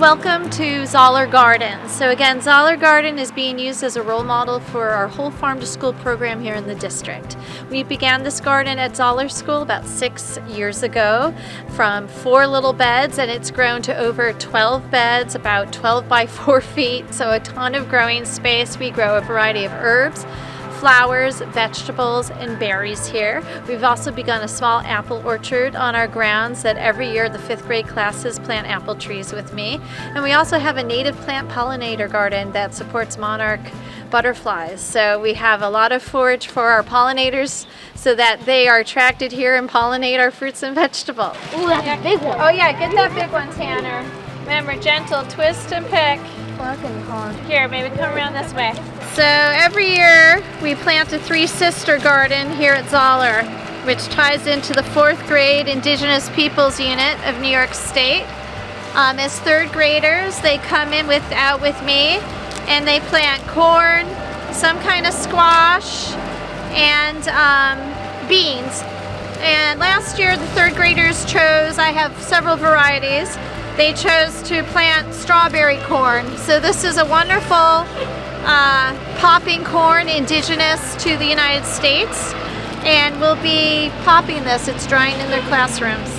Welcome to Zoller Garden. So again, Zoller Garden is being used as a role model for our whole farm to school program here in the district. We began this garden at Zoller School about 6 years ago from 4 little beds, and it's grown to over 12 beds, about 12 by 4 feet, so a ton of growing space. We grow a variety of herbs, flowers, vegetables, and berries here. We've also begun a small apple orchard on our grounds that every year the 5th grade classes plant apple trees with me. And we also have a native plant pollinator garden that supports monarch butterflies. So we have a lot of forage for our pollinators so that they are attracted here and pollinate our fruits and vegetables. Ooh, that's a big one. Oh yeah, get that big one, Tanner. Remember, gentle, twist and pick. Fucking hard. Here, maybe come around this way. So every year we plant a 3-sister garden here at Zoller, which ties into the 4th grade Indigenous Peoples Unit of New York State. As 3rd graders, they come in out with me and they plant corn, some kind of squash, and beans. And last year the 3rd graders chose, I have several varieties, they chose to plant strawberry corn. So this is a wonderful popping corn indigenous to the United States, and we'll be popping this. It's drying in their classrooms.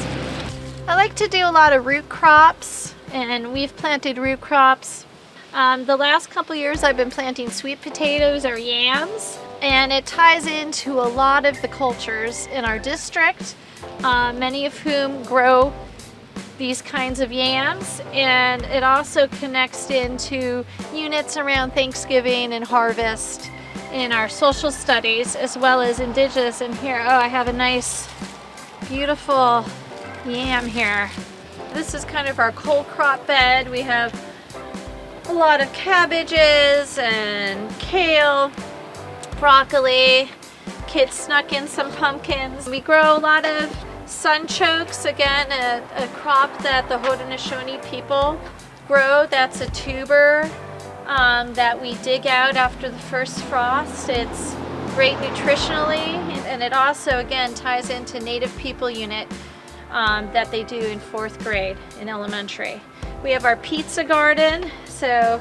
I like to do a lot of root crops, and we've planted root crops. The last couple years I've been planting sweet potatoes or yams, and it ties into a lot of the cultures in our district, many of whom grow these kinds of yams, and it also connects into units around Thanksgiving and harvest in our social studies as well as indigenous. And here, oh, I have a nice beautiful yam here. This is kind of our cold crop bed. We have a lot of cabbages and kale, broccoli. Kids snuck in some pumpkins. We grow a lot of sunchokes, again, a crop that the Haudenosaunee people grow. That's a tuber that we dig out after the first frost. It's great nutritionally, and it also, again, ties into Native People Unit that they do in 4th grade in elementary. We have our pizza garden, so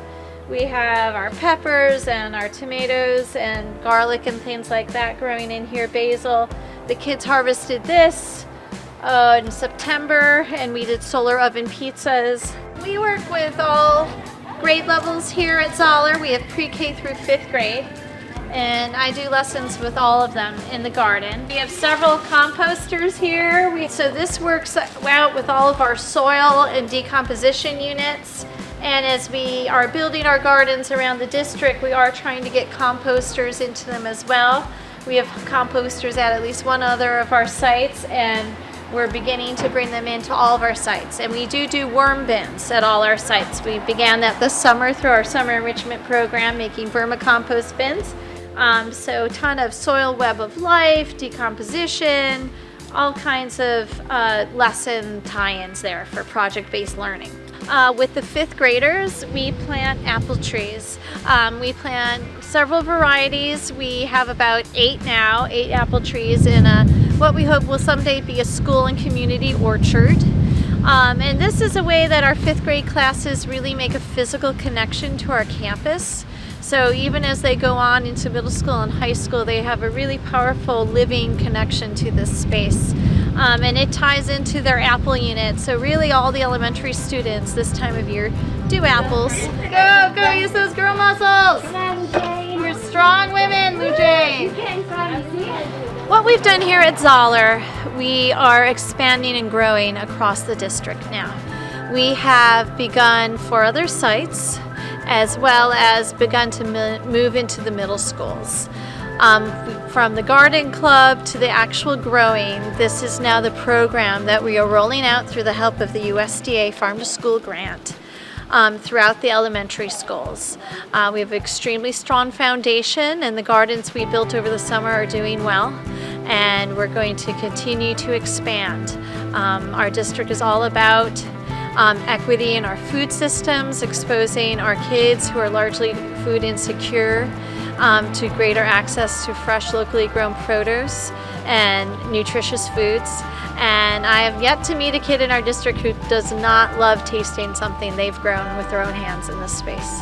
we have our peppers and our tomatoes and garlic and things like that growing in here, basil. The kids harvested this in September, and we did solar oven pizzas. We work with all grade levels here at Zoller. We have pre-K through 5th grade, and I do lessons with all of them in the garden. We have several composters here. So this works out with all of our soil and decomposition units. And as we are building our gardens around the district, we are trying to get composters into them as well. We have composters at least one other of our sites, and we're beginning to bring them into all of our sites. And we do worm bins at all our sites. We began that this summer through our Summer Enrichment Program, making vermicompost bins. So a ton of soil web of life, decomposition, all kinds of lesson tie-ins there for project-based learning. With the 5th graders, we plant apple trees. We plant several varieties. We have about 8 now, 8 apple trees in what we hope will someday be a school and community orchard. And this is a way that our 5th grade classes really make a physical connection to our campus. So even as they go on into middle school and high school, they have a really powerful living connection to this space. And it ties into their apple unit. So really all the elementary students this time of year do apples. Go, use those girl muscles. We're strong women, Lou Jane. What we've done here at Zoller, we are expanding and growing across the district now. We have begun 4 other sites, as well as begun to move into the middle schools. From the garden club to the actual growing, this is now the program that we are rolling out through the help of the USDA Farm to School grant throughout the elementary schools. We have an extremely strong foundation, and the gardens we built over the summer are doing well, and we're going to continue to expand. Our district is all about equity in our food systems, exposing our kids who are largely food insecure to greater access to fresh, locally grown produce and nutritious foods. And I have yet to meet a kid in our district who does not love tasting something they've grown with their own hands in this space.